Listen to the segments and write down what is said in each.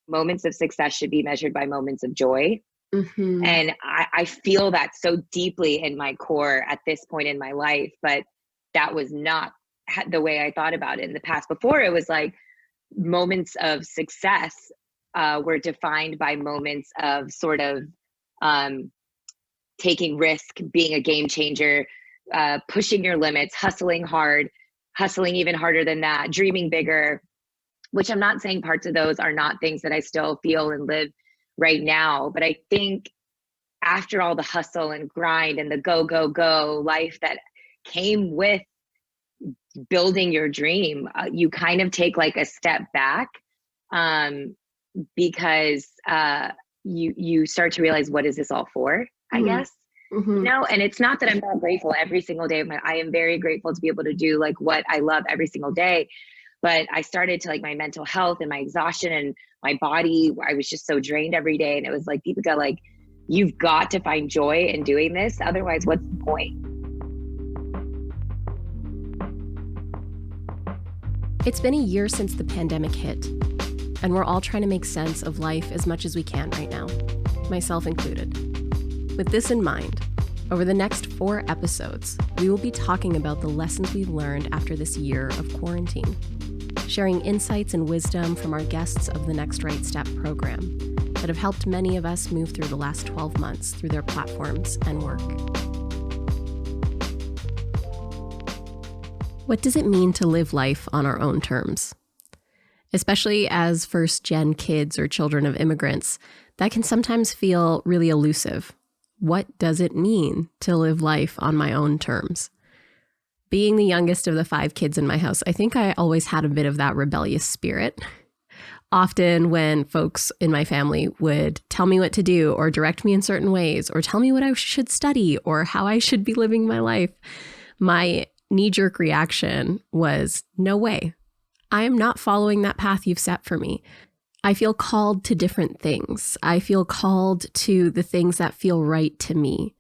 moments of success should be measured by moments of joy. Mm-hmm. And I feel that so deeply in my core at this point in my life, but that was not the way I thought about it in the past. Before, it was like moments of success were defined by moments of sort of taking risk, being a game changer, pushing your limits, hustling hard, hustling even harder than that, dreaming bigger, which I'm not saying parts of those are not things that I still feel and live right now. But I think after all the hustle and grind and the go life that came with building your dream, you kind of take like a step back because you start to realize, what is this all for, I guess. Mm-hmm. And it's not that I'm not grateful every single day. I am very grateful to be able to do like what I love every single day. But I started to like my mental health and my exhaustion and my body, I was just so drained every day. And it was like, Deepica, like, you've got to find joy in doing this. Otherwise, what's the point? It's been a year since the pandemic hit, and we're all trying to make sense of life as much as we can right now, myself included. With this in mind, over the next 4 episodes, we will be talking about the lessons we've learned after this year of quarantine, sharing insights and wisdom from our guests of the Next Right Step program that have helped many of us move through the last 12 months through their platforms and work. What does it mean to live life on our own terms? Especially as first-gen kids or children of immigrants, that can sometimes feel really elusive. What does it mean to live life on my own terms? Being the youngest of the 5 kids in my house, I think I always had a bit of that rebellious spirit. Often when folks in my family would tell me what to do or direct me in certain ways or tell me what I should study or how I should be living my life, my knee-jerk reaction was, no way. I am not following that path you've set for me. I feel called to different things. I feel called to the things that feel right to me.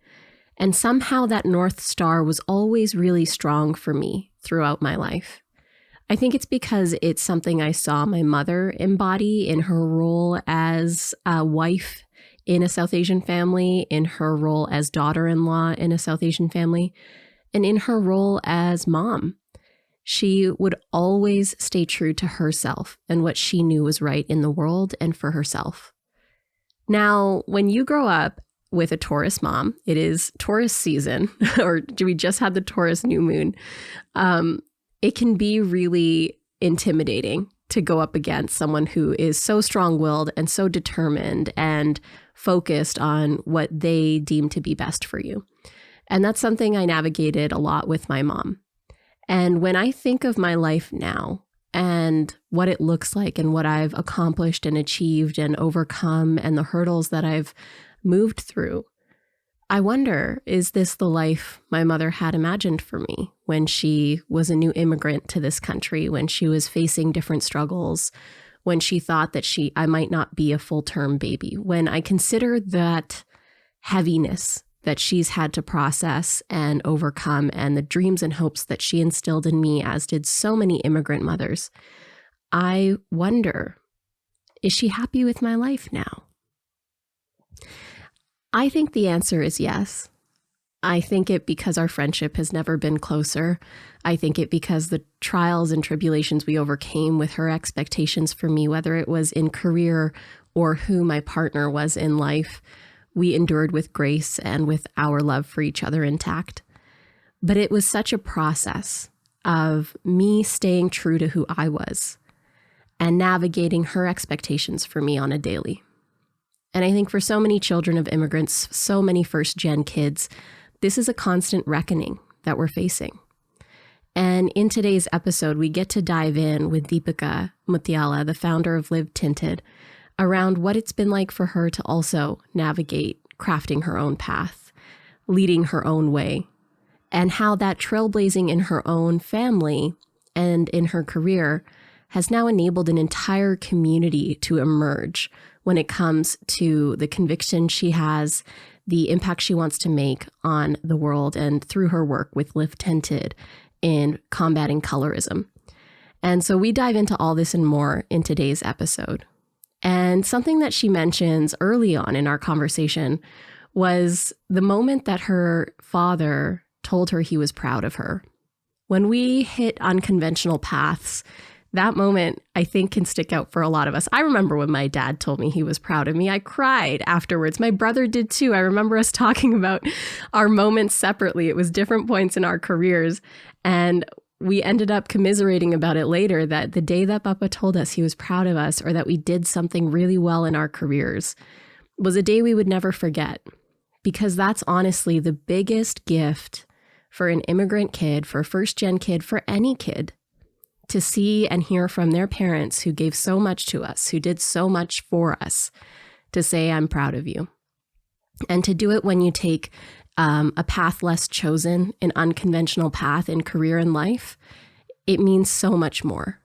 And somehow that North Star was always really strong for me throughout my life. I think it's because it's something I saw my mother embody in her role as a wife in a South Asian family, in her role as daughter-in-law in a South Asian family, and in her role as mom. She would always stay true to herself and what she knew was right in the world and for herself. Now, when you grow up with a Taurus mom, it is Taurus season, or we just had the Taurus new moon. It can be really intimidating to go up against someone who is so strong-willed and so determined and focused on what they deem to be best for you. And that's something I navigated a lot with my mom. And when I think of my life now and what it looks like and what I've accomplished and achieved and overcome and the hurdles that I've moved through, I wonder, is this the life my mother had imagined for me when she was a new immigrant to this country, when she was facing different struggles, when she thought that I might not be a full-term baby? When I consider that heaviness that she's had to process and overcome and the dreams and hopes that she instilled in me, as did so many immigrant mothers, I wonder, is she happy with my life now? I think the answer is yes. I think it because our friendship has never been closer. I think it because the trials and tribulations we overcame with her expectations for me, whether it was in career or who my partner was in life, we endured with grace and with our love for each other intact. But it was such a process of me staying true to who I was and navigating her expectations for me on a daily. And I think for so many children of immigrants, so many first-gen kids, this is a constant reckoning that we're facing. And in today's episode, we get to dive in with Deepica Mutyala, the founder of LiveTinted, around what it's been like for her to also navigate crafting her own path, leading her own way, and how that trailblazing in her own family and in her career has now enabled an entire community to emerge when it comes to the conviction she has, the impact she wants to make on the world, and through her work with LiveTinted in combating colorism. And so we dive into all this and more in today's episode. And something that she mentions early on in our conversation was the moment that her father told her he was proud of her. When we hit unconventional paths, that moment, I think, can stick out for a lot of us. I remember when my dad told me he was proud of me. I cried afterwards. My brother did too. I remember us talking about our moments separately. It was different points in our careers. And we ended up commiserating about it later, that the day that Papa told us he was proud of us, or that we did something really well in our careers, was a day we would never forget. Because that's honestly the biggest gift for an immigrant kid, for a first-gen kid, for any kid, to see and hear from their parents who gave so much to us, who did so much for us, to say, I'm proud of you. And to do it when you take a path less chosen, an unconventional path in career and life, it means so much more.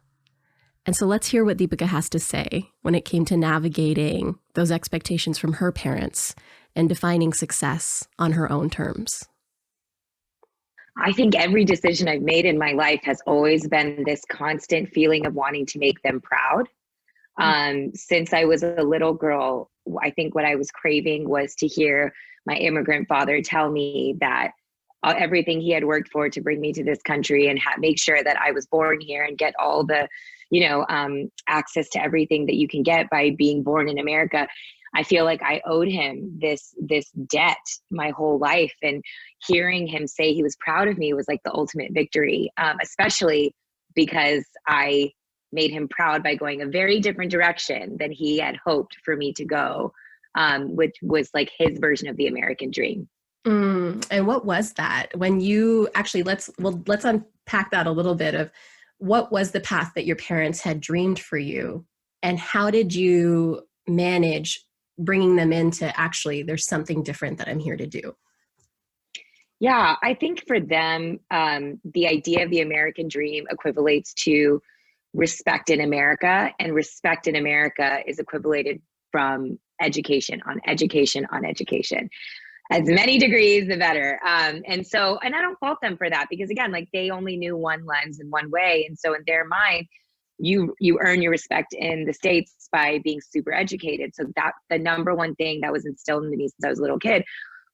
And so let's hear what Deepica has to say when it came to navigating those expectations from her parents and defining success on her own terms. I think every decision I've made in my life has always been this constant feeling of wanting to make them proud. Since I was a little girl, I think what I was craving was to hear my immigrant father tell me that everything he had worked for to bring me to this country and make sure that I was born here and get all the, access to everything that you can get by being born in America. I feel like I owed him this debt my whole life. And hearing him say he was proud of me was like the ultimate victory, especially because I made him proud by going a very different direction than he had hoped for me to go, which was like his version of the American dream. And what was that? When you actually, let's unpack that a little bit of what was the path that your parents had dreamed for you, and how did you manage bringing them into actually, there's something different that I'm here to do? Yeah, I think for them, the idea of the American dream equivalates to respect in America, and respect in America is equivalated from education on education on education. As many degrees, the better. And I don't fault them for that, because again, like, they only knew one lens and one way. And so in their mind, you earn your respect in the States by being super educated. So that the number one thing that was instilled into me since I was a little kid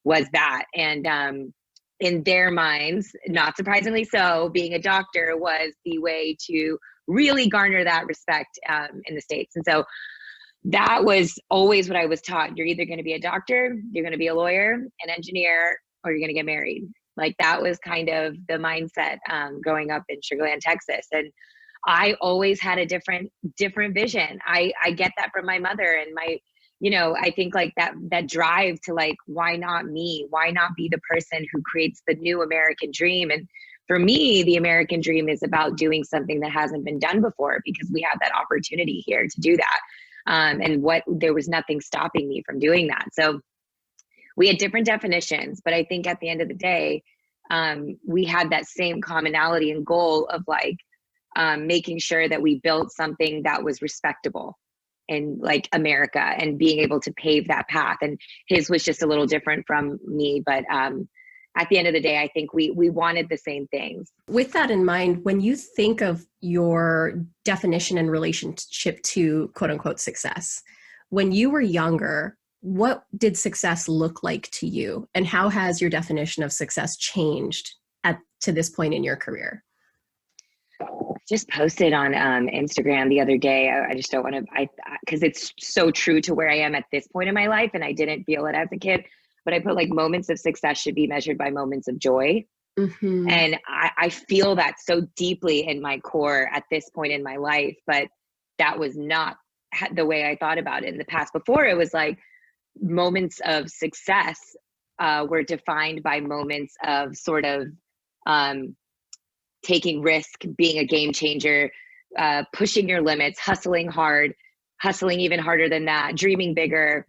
was that. And in their minds, not surprisingly so, being a doctor was the way to really garner that respect in the States. And so that was always what I was taught. You're either going to be a doctor, you're going to be a lawyer, an engineer, or you're going to get married. Like, that was kind of the mindset growing up in Sugar Land, Texas. And I always had a different vision. I get that from my mother, and my, I think like that drive to like, why not me? Why not be the person who creates the new American dream? And for me, the American dream is about doing something that hasn't been done before, because we have that opportunity here to do that. And there was nothing stopping me from doing that. So we had different definitions, but I think at the end of the day, we had that same commonality and goal of like, making sure that we built something that was respectable in like America, and being able to pave that path. And his was just a little different from me, but at the end of the day, I think we wanted the same things. With that in mind, when you think of your definition and relationship to quote unquote success, when you were younger, what did success look like to you? And how has your definition of success changed to this point in your career? Just posted on Instagram the other day. I just don't want to, because it's so true to where I am at this point in my life, and I didn't feel it as a kid. But I put like, moments of success should be measured by moments of joy. Mm-hmm. And I feel that so deeply in my core at this point in my life, but that was not the way I thought about it in the past. Before, it was like moments of success were defined by moments of sort of taking risk, being a game changer, pushing your limits, hustling hard, hustling even harder than that, dreaming bigger,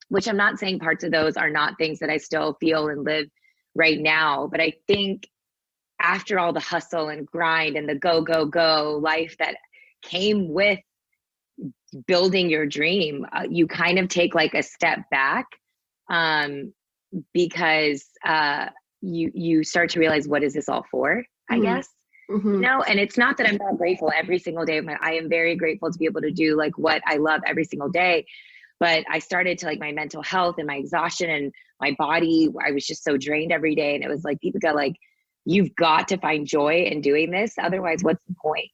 which I'm not saying parts of those are not things that I still feel and live right now. But I think after all the hustle and grind and the go life that came with building your dream, you kind of take like a step back because you start to realize, what is this all for, I guess. Mm-hmm. And it's not that I'm not grateful every single day. I am very grateful to be able to do like what I love every single day. But I started to like my mental health and my exhaustion and my body, I was just so drained every day. And it was like, Deepica, like, you've got to find joy in doing this. Otherwise, what's the point?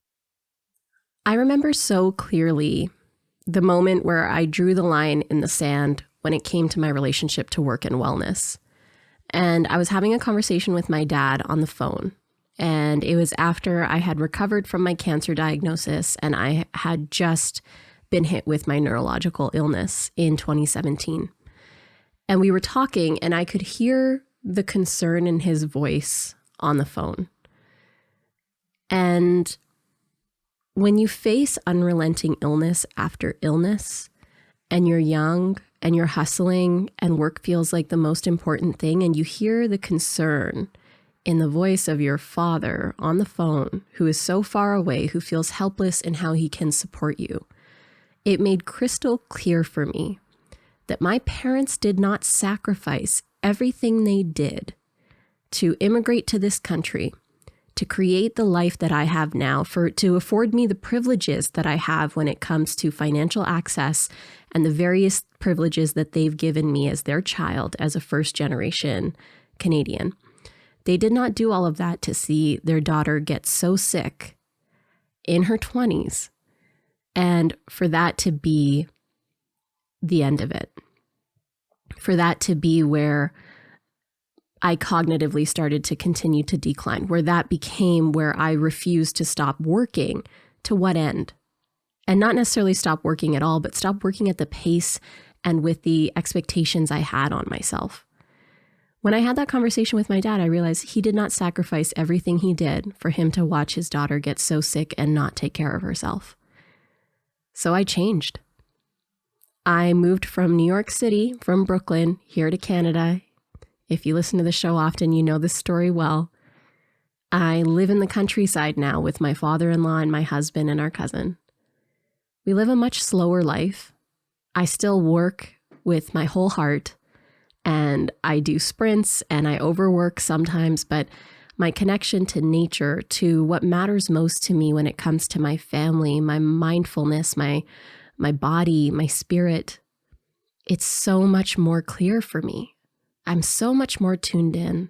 I remember so clearly the moment where I drew the line in the sand when it came to my relationship to work and wellness. And I was having a conversation with my dad on the phone. And it was after I had recovered from my cancer diagnosis and I had just been hit with my neurological illness in 2017. And we were talking and I could hear the concern in his voice on the phone. And when you face unrelenting illness after illness and you're young and you're hustling and work feels like the most important thing, and you hear the concern in the voice of your father on the phone, who is so far away, who feels helpless in how he can support you, it made crystal clear for me that my parents did not sacrifice everything they did to immigrate to this country, to create the life that I have now, to afford me the privileges that I have when it comes to financial access and the various privileges that they've given me as their child, as a first-generation Canadian. They did not do all of that to see their daughter get so sick in her 20s, and for that to be the end of it. For that to be where I cognitively started to continue to decline, where that became where I refused to stop working. To what end? And not necessarily stop working at all, but stop working at the pace and with the expectations I had on myself. When I had that conversation with my dad, I realized he did not sacrifice everything he did for him to watch his daughter get so sick and not take care of herself. So I changed. I moved from New York City, from Brooklyn, here to Canada. If you listen to the show often, you know this story well. I live in the countryside now with my father-in-law and my husband and our cousin. We live a much slower life. I still work with my whole heart, and I do sprints and I overwork sometimes, but my connection to nature, to what matters most to me when it comes to my family, my mindfulness, my body, my spirit, it's so much more clear for me. I'm so much more tuned in.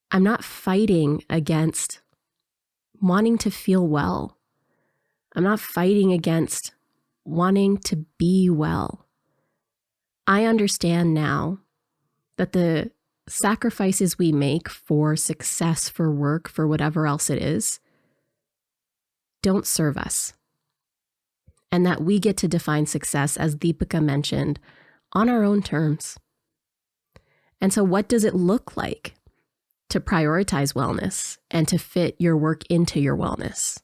I'm not fighting against wanting to feel well. I'm not fighting against wanting to be well. I understand now that the sacrifices we make for success, for work, for whatever else it is, don't serve us. And that we get to define success, as Deepica mentioned, on our own terms. And so what does it look like to prioritize wellness and to fit your work into your wellness?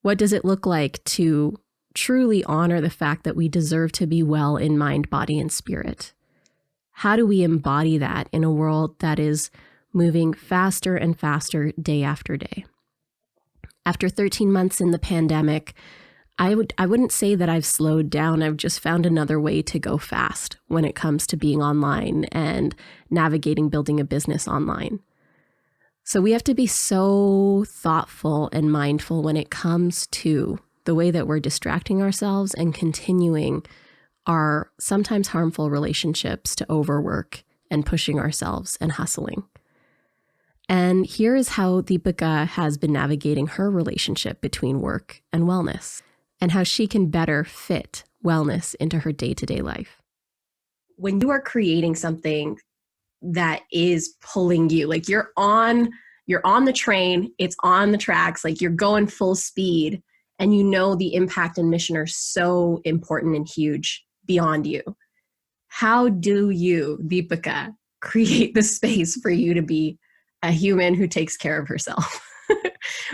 What does it look like to truly honor the fact that we deserve to be well in mind, body, and spirit? How do we embody that in a world that is moving faster and faster day after day? After 13 months in the pandemic, I wouldn't say that I've slowed down. I've just found another way to go fast when it comes to being online and navigating building a business online. So we have to be so thoughtful and mindful when it comes to the way that we're distracting ourselves and continuing our sometimes harmful relationships to overwork and pushing ourselves and hustling. And here is how Deepica has been navigating her relationship between work and wellness, and how she can better fit wellness into her day-to-day life. When you are creating something that is pulling you, like you're on the train, it's on the tracks, like you're going full speed, and you know the impact and mission are so important and huge beyond you. How do you, Deepica, create the space for you to be a human who takes care of herself?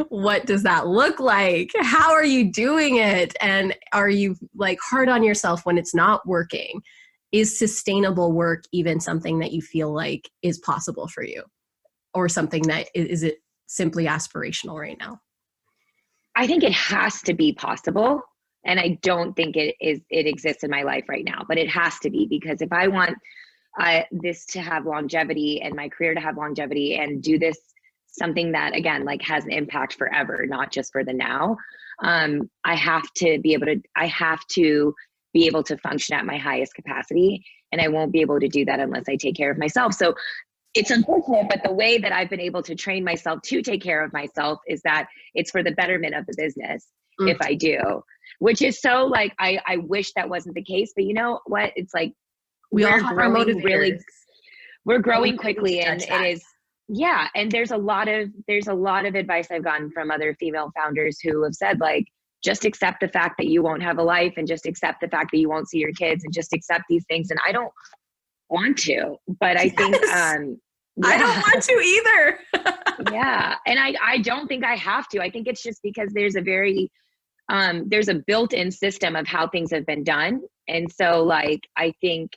What does that look like? How are you doing it? And are you like hard on yourself when it's not working? Is sustainable work even something that you feel like is possible for you? Or something that is it simply aspirational right now? I think it has to be possible. And I don't think it exists in my life right now, but it has to be, because if I want this to have longevity and my career to have longevity and do this something that, again, like has an impact forever, not just for the now. I have to be able to function at my highest capacity. And I won't be able to do that unless I take care of myself. So it's unfortunate, but the way that I've been able to train myself to take care of myself is that it's for the betterment of the business if I do, which is so like, I wish that wasn't the case, but you know what? It's like, we all have our motivators. We're growing quickly, and it is, yeah. And there's a lot of advice I've gotten from other female founders who have said, like, just accept the fact that you won't have a life, and just accept the fact that you won't see your kids, and just accept these things. And I don't want to, but I think, I don't want to either. Yeah. And I don't think I have to. I think it's just because there's a built-in system of how things have been done. And so like, I think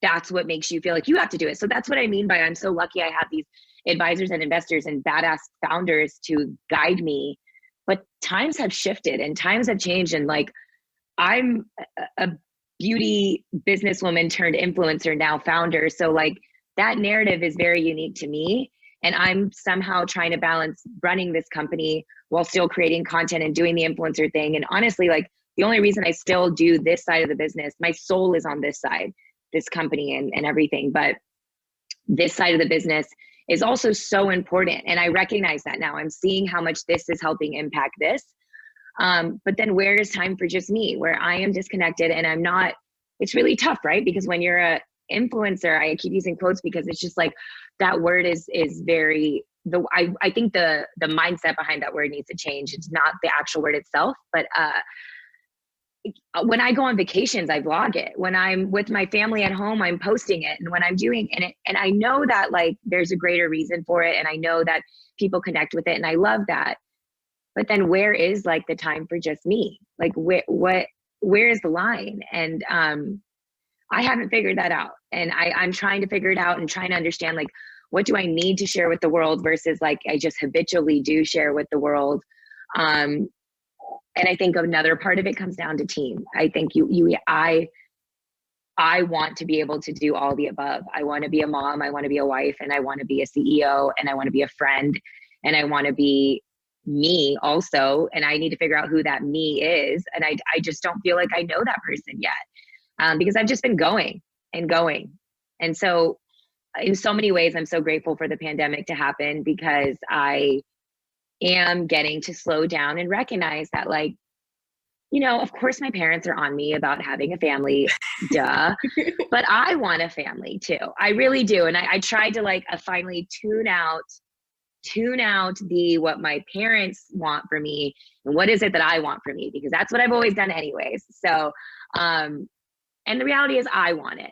that's what makes you feel like you have to do it. So that's what I mean by, I'm so lucky I have these advisors and investors and badass founders to guide me. But times have shifted and times have changed. And like, I'm a beauty businesswoman turned influencer, now founder. So like, that narrative is very unique to me. And I'm somehow trying to balance running this company while still creating content and doing the influencer thing. And honestly, like, the only reason I still do this side of the business, my soul is on this side, this company and everything. But this side of the business is also so important. And I recognize that now. I'm seeing how much this is helping impact this. But then where is time for just me, where I am disconnected and I'm not, it's really tough, right? Because when you're a influencer, I keep using quotes because it's just like, that word is very, I think the mindset behind that word needs to change. It's not the actual word itself, but when I go on vacations, I vlog it. When I'm with my family at home, I'm posting it. And when I'm doing and I know that like there's a greater reason for it. And I know that people connect with it. And I love that. But then where is like the time for just me? Like where is the line? And I haven't figured that out. And I'm trying to figure it out and trying to understand like, what do I need to share with the world versus like, I just habitually do share with the world. And I think another part of it comes down to team. I think I want to be able to do all the above. I want to be a mom, I want to be a wife, and I want to be a CEO, and I want to be a friend, and I want to be me also. And I need to figure out who that me is. And I just don't feel like I know that person yet, because I've just been going and going. And so in so many ways, I'm so grateful for the pandemic to happen, because I am getting to slow down and recognize that, like, you know, of course my parents are on me about having a family, duh, but I want a family too. I really do. And I tried to like finally tune out what my parents want for me and what is it that I want for me, because that's what I've always done anyways. So, and the reality is I want it.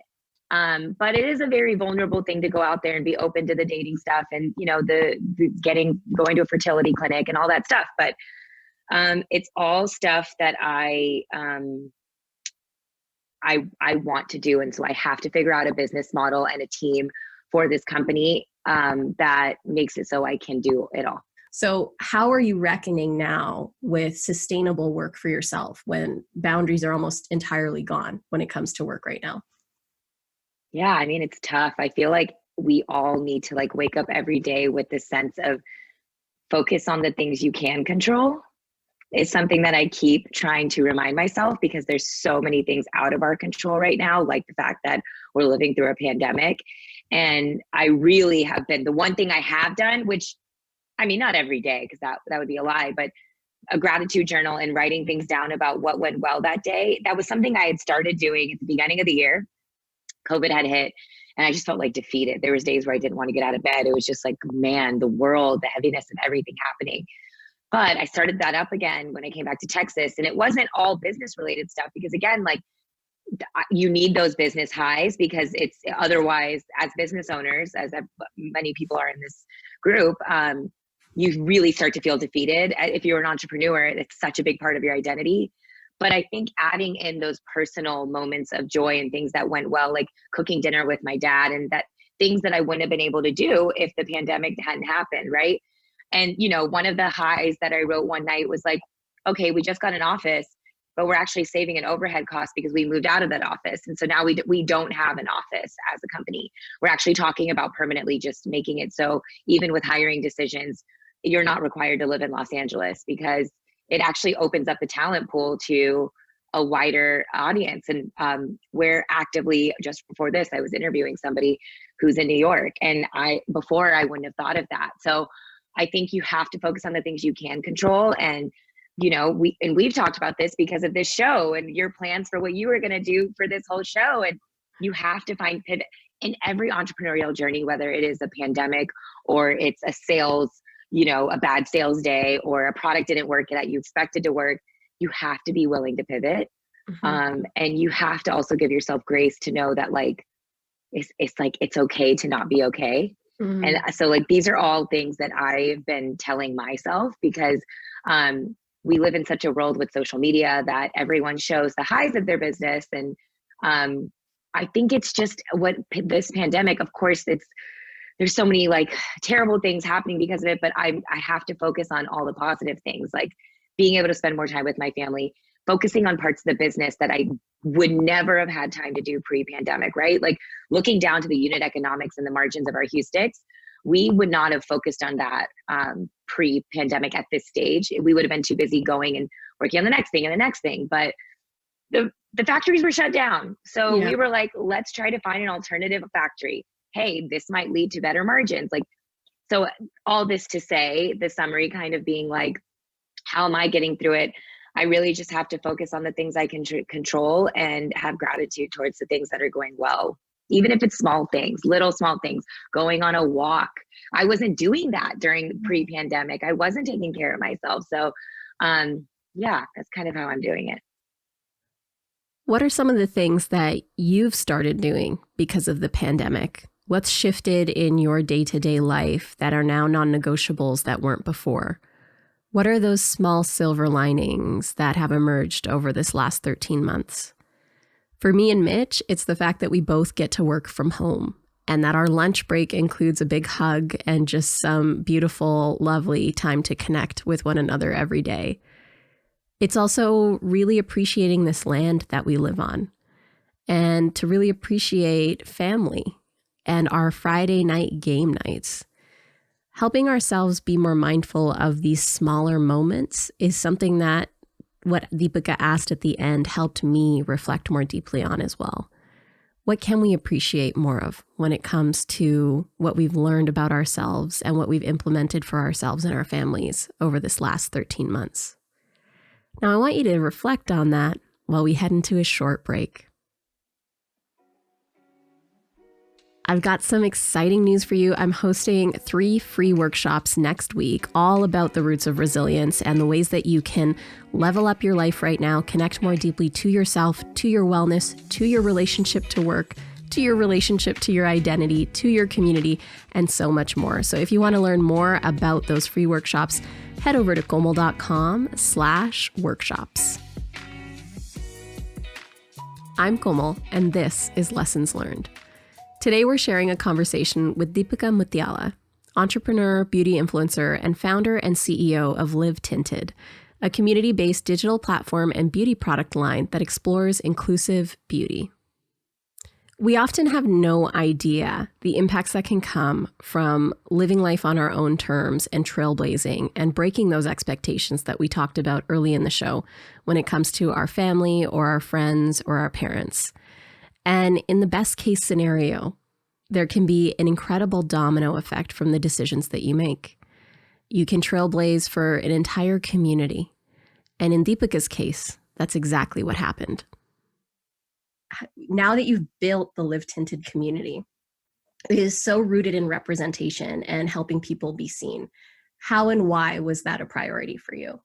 But it is a very vulnerable thing to go out there and be open to the dating stuff and, you know, going to a fertility clinic and all that stuff. But it's all stuff that I want to do. And so I have to figure out a business model and a team for this company that makes it so I can do it all. So how are you reckoning now with sustainable work for yourself when boundaries are almost entirely gone when it comes to work right now? Yeah, I mean, it's tough. I feel like we all need to like wake up every day with this sense of focus on the things you can control. It's something that I keep trying to remind myself, because there's so many things out of our control right now, like the fact that we're living through a pandemic. And I really have been, the one thing I have done, which, I mean, not every day, because that would be a lie, but a gratitude journal and writing things down about what went well that day. That was something I had started doing at the beginning of the year. COVID had hit and I just felt like defeated. There was days where I didn't want to get out of bed. It was just like, man, the world, the heaviness of everything happening. But I started that up again when I came back to Texas, and it wasn't all business related stuff, because again, like, you need those business highs, because it's otherwise, as business owners, as many people are in this group, you really start to feel defeated. If you're an entrepreneur, it's such a big part of your identity. But I think adding in those personal moments of joy and things that went well, like cooking dinner with my dad, and that things that I wouldn't have been able to do if the pandemic hadn't happened, right? And, you know, one of the highs that I wrote one night was like, okay, we just got an office. but we're actually saving an overhead cost because we moved out of that office. And so now we don't have an office as a company. We're actually talking about permanently just making it so even with hiring decisions, you're not required to live in Los Angeles, because it actually opens up the talent pool to a wider audience. And we're actively, just before this, I was interviewing somebody who's in New York, and before I wouldn't have thought of that. So I think you have to focus on the things you can control. And, you know, we've talked about this because of this show and your plans for what you were going to do for this whole show. And you have to find pivot in every entrepreneurial journey, whether it is a pandemic or it's a sales, you know, a bad sales day, or a product didn't work that you expected to work. You have to be willing to pivot. And you have to also give yourself grace to know that like, it's like, it's okay to not be okay. And so like, these are all things that I've been telling myself, because we live in such a world with social media that everyone shows the highs of their business. And I think it's just what this pandemic, of course, there's so many like terrible things happening because of it, but I have to focus on all the positive things, like being able to spend more time with my family, focusing on parts of the business that I would never have had time to do pre-pandemic, right? Like looking down to the unit economics and the margins of our Hue sticks, we would not have focused on that pre-pandemic at this stage. We would have been too busy going and working on the next thing and the next thing. But the factories were shut down. So we were like, let's try to find an alternative factory. Hey, this might lead to better margins. Like, so all this to say, the summary kind of being like, how am I getting through it? I really just have to focus on the things I can control and have gratitude towards the things that are going well. Even if it's small things, little small things, going on a walk. I wasn't doing that during pre-pandemic. I wasn't taking care of myself. So yeah, that's kind of how I'm doing it. What are some of the things that you've started doing because of the pandemic? What's shifted in your day-to-day life that are now non-negotiables that weren't before? What are those small silver linings that have emerged over this last 13 months? For me and Mitch, it's the fact that we both get to work from home and that our lunch break includes a big hug and just some beautiful, lovely time to connect with one another every day. It's also really appreciating this land that we live on and to really appreciate family and our Friday night game nights. Helping ourselves be more mindful of these smaller moments is something that what Deepica asked at the end helped me reflect more deeply on as well. What can we appreciate more of when it comes to what we've learned about ourselves and what we've implemented for ourselves and our families over this last 13 months? Now, I want you to reflect on that while we head into a short break. I've got some exciting news for you. I'm hosting 3 free workshops next week, all about the roots of resilience and the ways that you can level up your life right now, connect more deeply to yourself, to your wellness, to your relationship to work, to your relationship to your identity, to your community, and so much more. So if you want to learn more about those free workshops, head over to komal.com/workshops. I'm Komal, and this is Lessons Learned. Today, we're sharing a conversation with Deepica Mutyala, entrepreneur, beauty influencer, and founder and CEO of LiveTinted, a community-based digital platform and beauty product line that explores inclusive beauty. We often have no idea the impacts that can come from living life on our own terms and trailblazing and breaking those expectations that we talked about early in the show when it comes to our family or our friends or our parents. And in the best case scenario, there can be an incredible domino effect from the decisions that you make. You can trailblaze for an entire community. And in Deepica's case, that's exactly what happened. Now that you've built the LiveTinted community, it is so rooted in representation and helping people be seen. How and why was that a priority for you?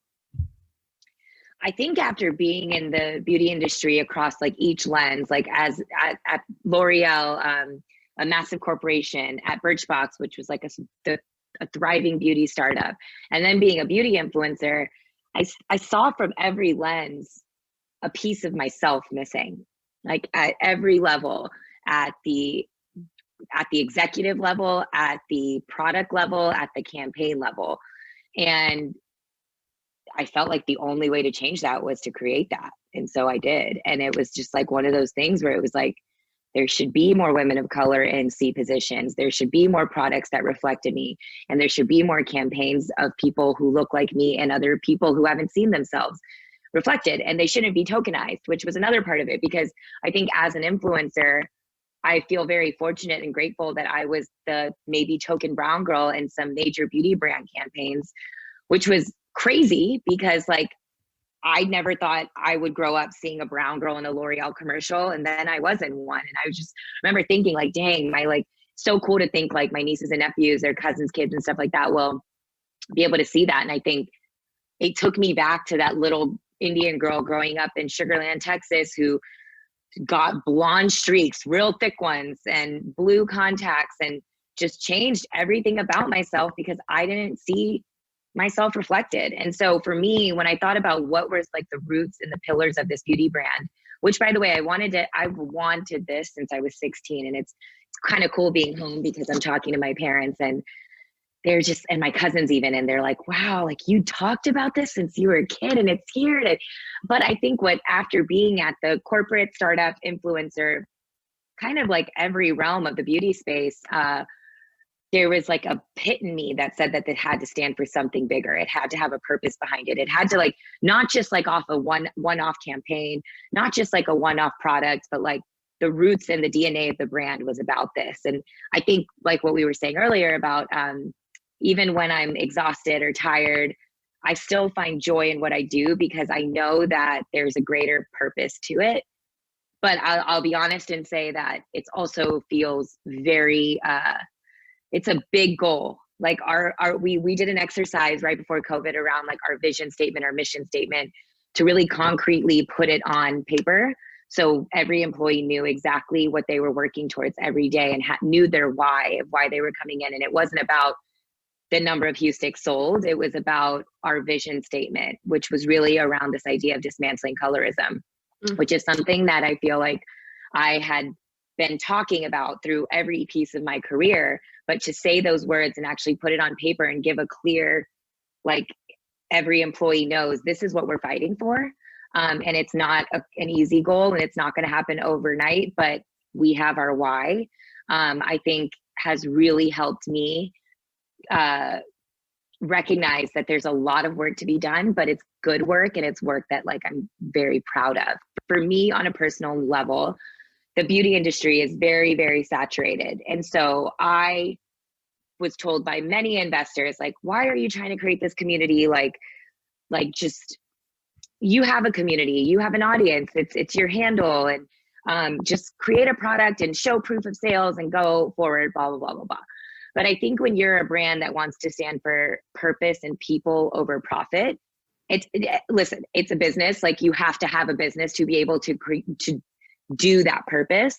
I think after being in the beauty industry across like each lens, like as at L'Oreal, a massive corporation, at Birchbox, which was like a thriving beauty startup, and then being a beauty influencer, I saw from every lens a piece of myself missing, like at every level, at the executive level, at the product level, at the campaign level. And I felt like the only way to change that was to create that. And so I did. And it was just like one of those things where it was like, there should be more women of color in C positions. There should be more products that reflected me. And there should be more campaigns of people who look like me and other people who haven't seen themselves reflected. And they shouldn't be tokenized, which was another part of it. Because I think as an influencer, I feel very fortunate and grateful that I was the maybe token brown girl in some major beauty brand campaigns, which was crazy because like, I never thought I would grow up seeing a brown girl in a L'Oreal commercial. And then I was in one. And I just remember thinking like, dang, so cool to think like my nieces and nephews, their cousins' kids and stuff like that will be able to see that. And I think it took me back to that little Indian girl growing up in Sugar Land, Texas, who got blonde streaks, real thick ones, and blue contacts, and just changed everything about myself because I didn't see myself reflected. And so for me, when I thought about what was like the roots and the pillars of this beauty brand, which by the way, I've wanted this since I was 16. And it's kind of cool being home because I'm talking to my parents and they're just, and my cousins even, and they're like, wow, like you talked about this since you were a kid and it's here. But I think after being at the corporate startup influencer, kind of like every realm of the beauty space, there was like a pit in me that said that it had to stand for something bigger. It had to have a purpose behind it. It had to like, not just like off a one-off campaign, not just like a one-off product, but like the roots and the DNA of the brand was about this. And I think like what we were saying earlier about even when I'm exhausted or tired, I still find joy in what I do because I know that there's a greater purpose to it. But I'll be honest and say that it also feels very, it's a big goal. Like we did an exercise right before COVID around like our vision statement, our mission statement, to really concretely put it on paper. So every employee knew exactly what they were working towards every day and knew their why they were coming in. And it wasn't about the number of Hue sticks sold. It was about our vision statement, which was really around this idea of dismantling colorism, which is something that I feel like I had been talking about through every piece of my career, but to say those words and actually put it on paper and give a clear, like every employee knows this is what we're fighting for. And it's not an easy goal and it's not going to happen overnight, but we have our why, I think has really helped me recognize that there's a lot of work to be done, but it's good work and it's work that like I'm very proud of. For me on a personal level, the beauty industry is very, very saturated. And so I was told by many investors, like, why are you trying to create this community? Like just, you have a community, you have an audience, it's your handle, and just create a product and show proof of sales and go forward, blah, blah, blah, blah, blah. But I think when you're a brand that wants to stand for purpose and people over profit, listen, it's a business. Like you have to have a business to be able to do that purpose.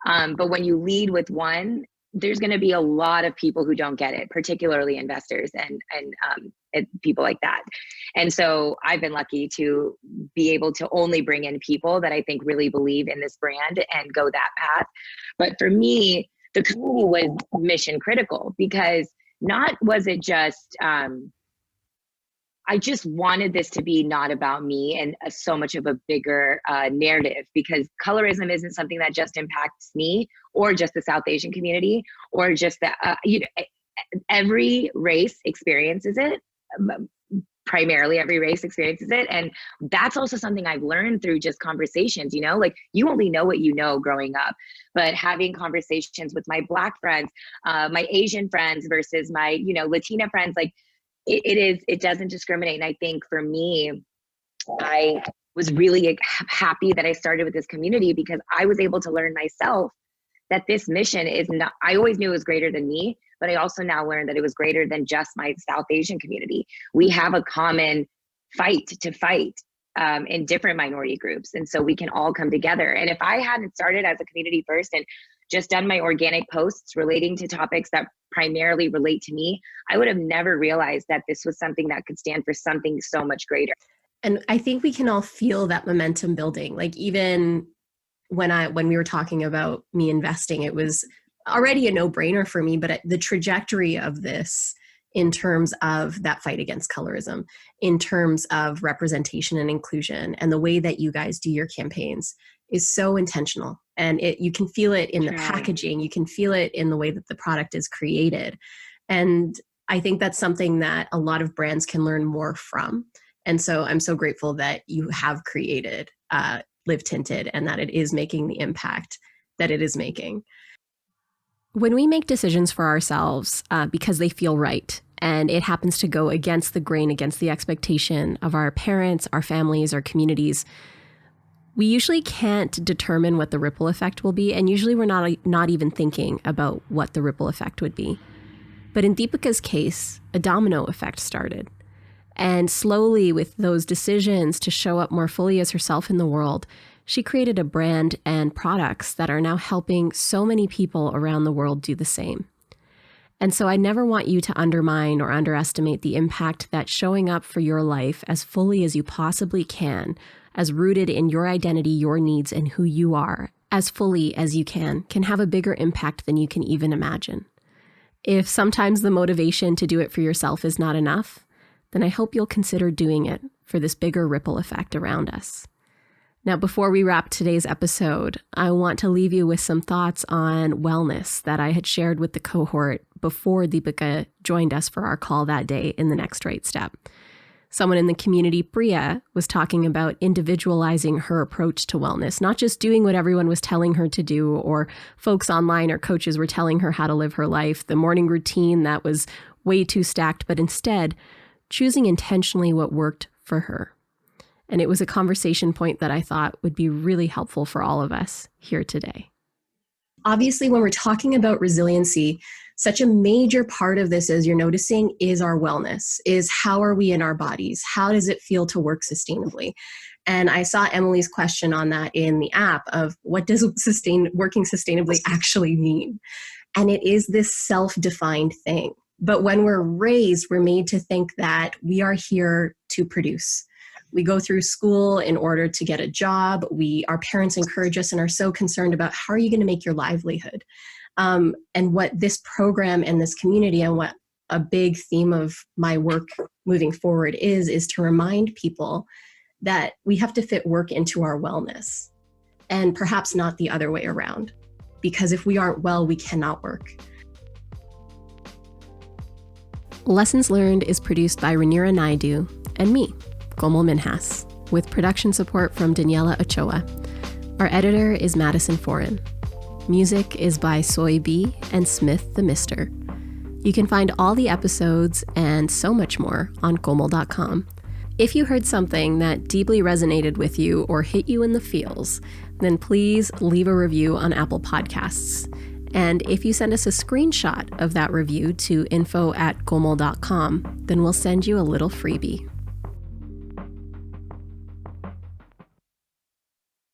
But when you lead with one, there's going to be a lot of people who don't get it, particularly investors and people like that. And so I've been lucky to be able to only bring in people that I think really believe in this brand and go that path. But for me, the community was mission critical because not was it just, I just wanted this to be not about me and so much of a bigger narrative, because colorism isn't something that just impacts me or just the South Asian community or just the, every race experiences it. Primarily every race experiences it. And that's also something I've learned through just conversations, like you only know what you know growing up, but having conversations with my Black friends, my Asian friends versus my, Latina friends, like it doesn't discriminate. And I think for me, I was really happy that I started with this community because I was able to learn myself that this mission is not, I always knew it was greater than me, but I also now learned that it was greater than just my South Asian community. We have a common fight to fight in different minority groups. And so we can all come together. And if I hadn't started as a community first and just done my organic posts relating to topics that primarily relate to me, I would have never realized that this was something that could stand for something so much greater. And I think we can all feel that momentum building. Like even when we were talking about me investing, it was already a no-brainer for me, but the trajectory of this in terms of that fight against colorism, in terms of representation and inclusion, and the way that you guys do your campaigns is so intentional. And you can feel it in the packaging, you can feel it in the way that the product is created. And I think that's something that a lot of brands can learn more from. And so I'm so grateful that you have created LiveTinted and that it is making the impact that it is making. When we make decisions for ourselves because they feel right, and it happens to go against the grain, against the expectation of our parents, our families, our communities, we usually can't determine what the ripple effect will be. And usually we're not even thinking about what the ripple effect would be. But in Deepica's case, a domino effect started. And slowly, with those decisions to show up more fully as herself in the world, she created a brand and products that are now helping so many people around the world do the same. And so I never want you to undermine or underestimate the impact that showing up for your life as fully as you possibly can, as rooted in your identity, your needs, and who you are, as fully as you can have a bigger impact than you can even imagine. If sometimes the motivation to do it for yourself is not enough, then I hope you'll consider doing it for this bigger ripple effect around us. Now, before we wrap today's episode, I want to leave you with some thoughts on wellness that I had shared with the cohort before Deepica joined us for our call that day in the Next Right Step. Someone in the community, Priya, was talking about individualizing her approach to wellness, not just doing what everyone was telling her to do, or folks online or coaches were telling her how to live her life, the morning routine that was way too stacked, but instead choosing intentionally what worked for her. And it was a conversation point that I thought would be really helpful for all of us here today. Obviously, when we're talking about resiliency, such a major part of this, as you're noticing, is our wellness, is how are we in our bodies? How does it feel to work sustainably? And I saw Emily's question on that in the app of what does working sustainably actually mean? And it is this self-defined thing. But when we're raised, we're made to think that we are here to produce. We go through school in order to get a job. Our parents encourage us and are so concerned about how are you going to make your livelihood? And what this program and this community and what a big theme of my work moving forward is to remind people that we have to fit work into our wellness and perhaps not the other way around. Because if we aren't well, we cannot work. Lessons Learned is produced by Rhaenyra Naidu and me, Komal Minhas, with production support from Daniela Ochoa. Our editor is Madison Foran. Music is by Soy B and Smith the Mister. You can find all the episodes and so much more on komal.com. If you heard something that deeply resonated with you or hit you in the feels, then please leave a review on Apple Podcasts. And if you send us a screenshot of that review to info@komal.com, then we'll send you a little freebie.